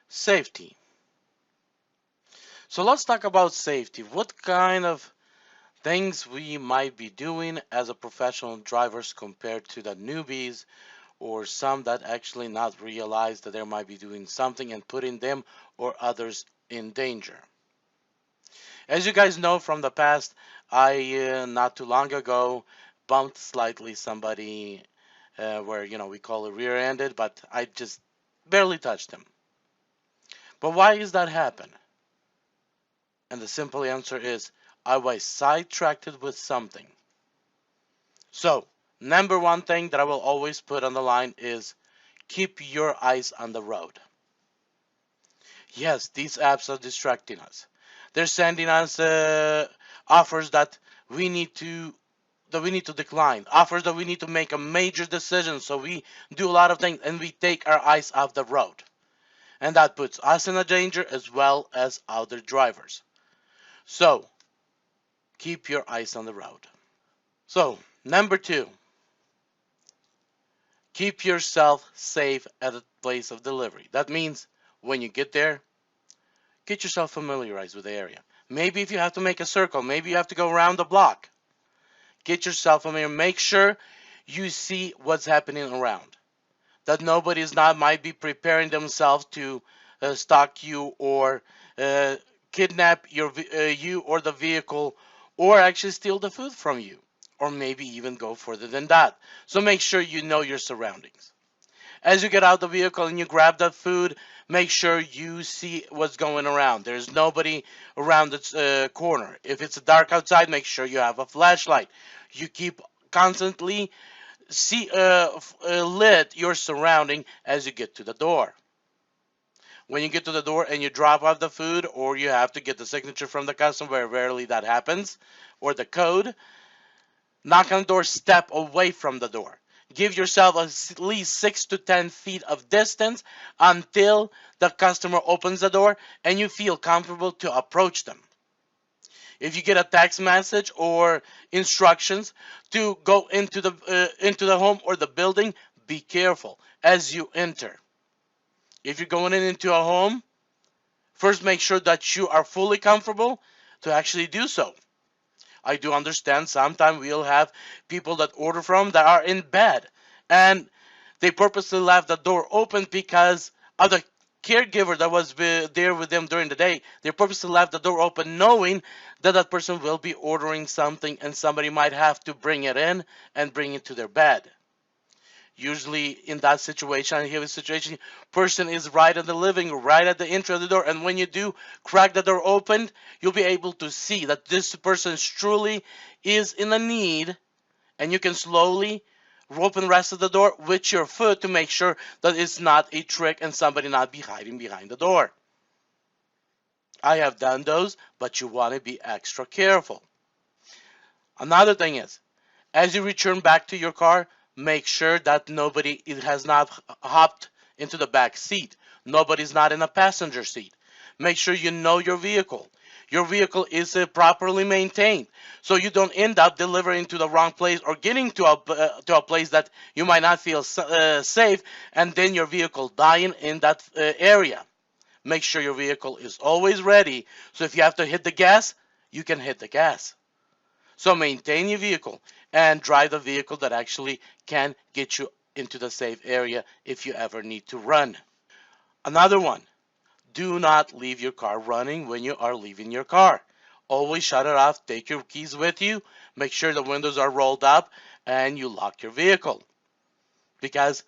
Safety. So let's talk about safety. What kind of things we might be doing as a professional drivers compared to the newbies, or some that actually not realize that they might be doing something and putting them or others in danger. As you guys know from the past, I not too long ago bumped slightly somebody where we call it rear-ended, but I just barely touched him. But why is that happen? And the simple answer is I was sidetracked with something. So, number one thing that I will always put on the line is keep your eyes on the road. Yes, these apps are distracting us. They're sending us offers we need to that we need to decline, offers that we need to make a major decision. So we do a lot of things and we take our eyes off the road, and that puts us in a danger as well as other drivers. So keep your eyes on the road. So number two, keep yourself safe at the place of delivery. That means when you get there, get yourself familiarized with the area. Maybe if you have to make a circle, maybe you have to go around the block. Get yourself familiar. Make sure you see what's happening around. That nobody is not might be preparing themselves to stalk you or uh, kidnap you or the vehicle, or actually steal the food from you, or maybe even go further than that. So make sure you know your surroundings. As you get out the vehicle and you grab that food, make sure you see what's going around. There's nobody around the corner. If it's dark outside, make sure you have a flashlight. You keep constantly lit your surrounding as you get to the door. When you get to the door and you drop off the food, or you have to get the signature from the customer, rarely that happens, or the code, knock on the door, step away from the door. Give yourself at least 6 to 10 feet of distance until the customer opens the door and you feel comfortable to approach them. If you get a text message or instructions to go into the home or the building, be careful as you enter. If you're going into a home, first make sure that you are fully comfortable to actually do so. I do understand sometimes we'll have people that order from that are in bed and they purposely left the door open because of the caregiver that was there with them during the day. They purposely left the door open knowing that that person will be ordering something and somebody might have to bring it in and bring it to their bed. Usually in that situation, I hear a situation, person is right in the living room, right at the entry of the door, and when you do crack the door open, you'll be able to see that this person truly is in a need, and you can slowly open the rest of the door with your foot to make sure that it's not a trick and somebody not be hiding behind the door. I have done those, but you want to be extra careful. Another thing is, as you return back to your car, make sure that nobody has not hopped into the back seat. Nobody's not in a passenger seat. Make sure you know your vehicle. Your vehicle is properly maintained, so you don't end up delivering to the wrong place or getting to a place that you might not feel safe, and then your vehicle dying in that area. Make sure your vehicle is always ready, so if you have to hit the gas, you can hit the gas. So maintain your vehicle and drive the vehicle that actually can get you into the safe area if you ever need to run. Another one, do not leave your car running when you are leaving your car. Always shut it off, take your keys with you, make sure the windows are rolled up, and you lock your vehicle. Because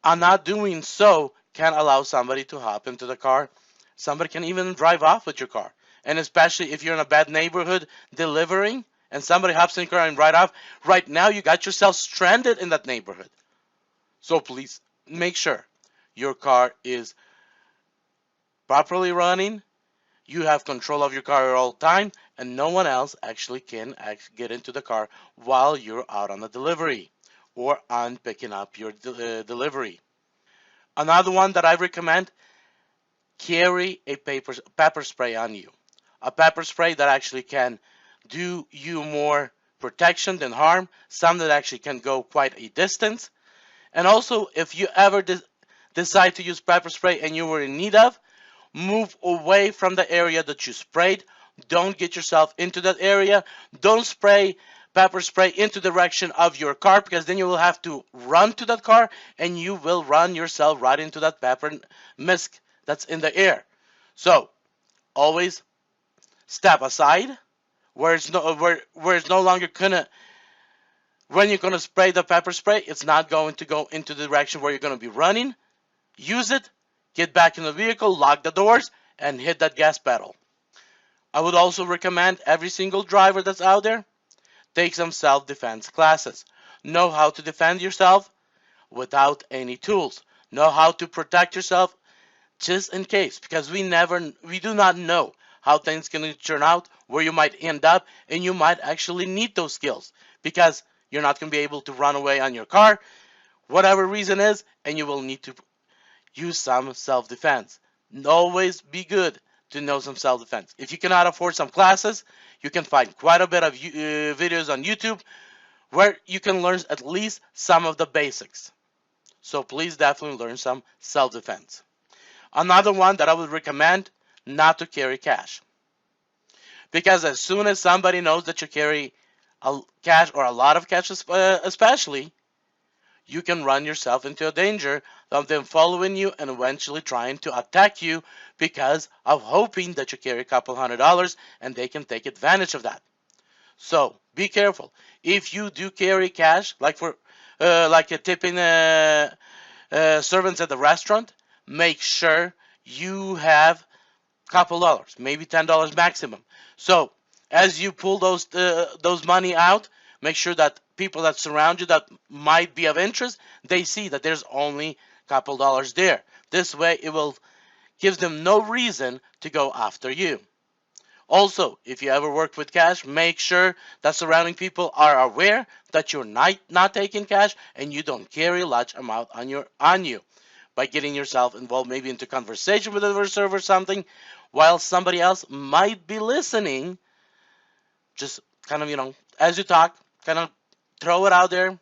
not doing so can allow somebody to hop into the car. Somebody can even drive off with your car. And especially if you're in a bad neighborhood delivering and somebody hops in your car and ride off, right now you got yourself stranded in that neighborhood. So please make sure your car is properly running, you have control of your car at all time, and no one else actually can get into the car while you're out on the delivery or on picking up your delivery. Another one that I recommend, carry a pepper spray on you. A pepper spray that actually can do you more protection than harm, some that actually can go quite a distance. And also, if you ever decide to use pepper spray and you were in need of, move away from the area that you sprayed. Don't get yourself into that area. Don't spray pepper spray into the direction of your car, because then you will have to run to that car and you will run yourself right into that pepper mist that's in the air. So always step aside where it's no longer gonna, when you're gonna spray the pepper spray, it's not going to go into the direction where you're gonna be running. Use it, get back in the vehicle, lock the doors, and hit that gas pedal. I would also recommend every single driver that's out there take some self-defense classes. Know how to defend yourself without any tools. Know how to protect yourself just in case, because we do not know how things can turn out, where you might end up, and you might actually need those skills because you're not going to be able to run away on your car, whatever reason is, and you will need to use some self-defense. Always be good to know some self-defense. If you cannot afford some classes, you can find quite a bit of videos on YouTube where you can learn at least some of the basics. So please definitely learn some self-defense. Another one that I would recommend, not to carry cash. Because as soon as somebody knows that you carry cash, or a lot of cash especially, you can run yourself into a danger of them following you and eventually trying to attack you because of hoping that you carry a couple $100 and they can take advantage of that. So be careful. If you do carry cash, like for like a tipping servants at the restaurant, make sure you have a couple dollars, maybe $10 maximum. So as you pull those money out, make sure that people that surround you that might be of interest, they see that there's only a couple dollars there. This way it will gives them no reason to go after you. Also, if you ever work with cash, make sure that surrounding people are aware that you're not taking cash and you don't carry a large amount on you. By getting yourself involved maybe into conversation with a server or something, while somebody else might be listening, just kind of, as you talk, kind of throw it out there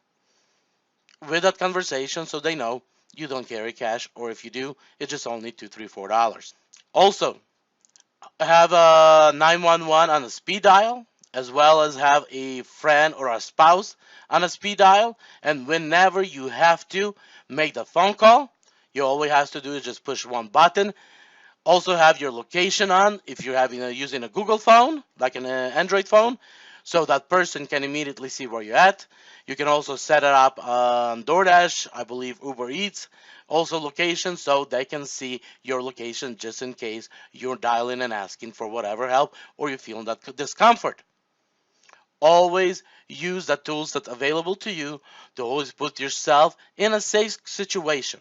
with that conversation so they know you don't carry cash, or if you do, it's just only $2, $3, $4. Also, have a 911 on a speed dial, as well as have a friend or a spouse on a speed dial, and whenever you have to make the phone call, you all have to do is just push one button. Also have your location on if you're using a Google phone, like an Android phone, so that person can immediately see where you're at. You can also set it up on Doordash, I believe Uber Eats, also location, so they can see your location just in case you're dialing and asking for whatever help or you're feeling that discomfort. Always use the tools that's available to you to always put yourself in a safe situation.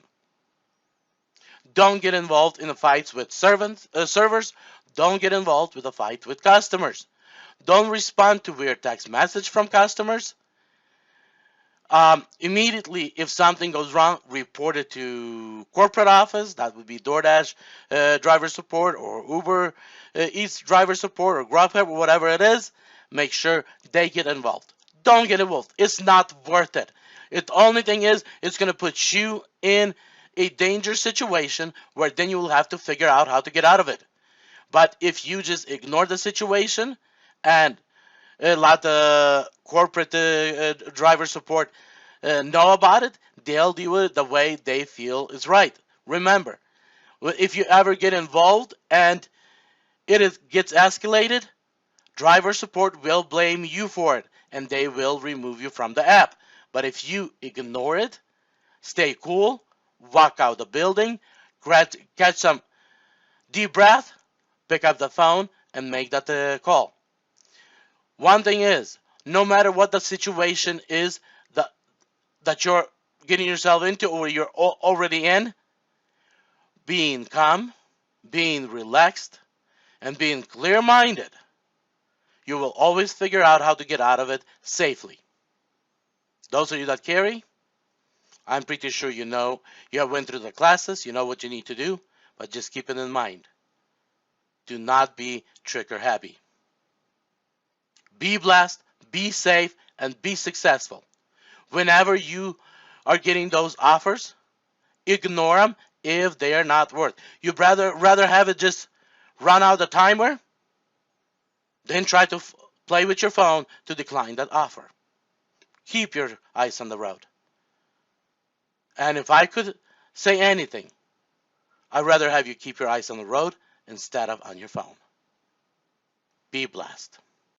Don't get involved in the fights with servers. Don't get involved with a fight with customers. Don't respond to weird text message from customers. Immediately, if something goes wrong, report it to corporate office. That would be Doordash driver support, or Uber Eats driver support, or GrubHub, or whatever it is. Make sure they get involved. Don't get involved. It's not worth it. The only thing is, it's going to put you in a dangerous situation where then you will have to figure out how to get out of it. But if you just ignore the situation and let the corporate driver support know about it, they'll deal with it the way they feel is right. Remember, if you ever get involved and gets escalated, driver support will blame you for it and they will remove you from the app. But if you ignore it, stay cool, walk out the building, catch some deep breath, pick up the phone, and make that call. One thing is, no matter what the situation is that you're getting yourself into or you're already in, being calm, being relaxed, and being clear-minded, you will always figure out how to get out of it safely. Those of you that carry, I'm pretty sure you have went through the classes, you know what you need to do, but just keep it in mind. Do not be trigger happy. Be blessed, be safe, and be successful. Whenever you are getting those offers, ignore them if they are not worth. You'd rather have it just run out the timer than try to play with your phone to decline that offer. Keep your eyes on the road. And if I could say anything, I'd rather have you keep your eyes on the road instead of on your phone. Be blessed.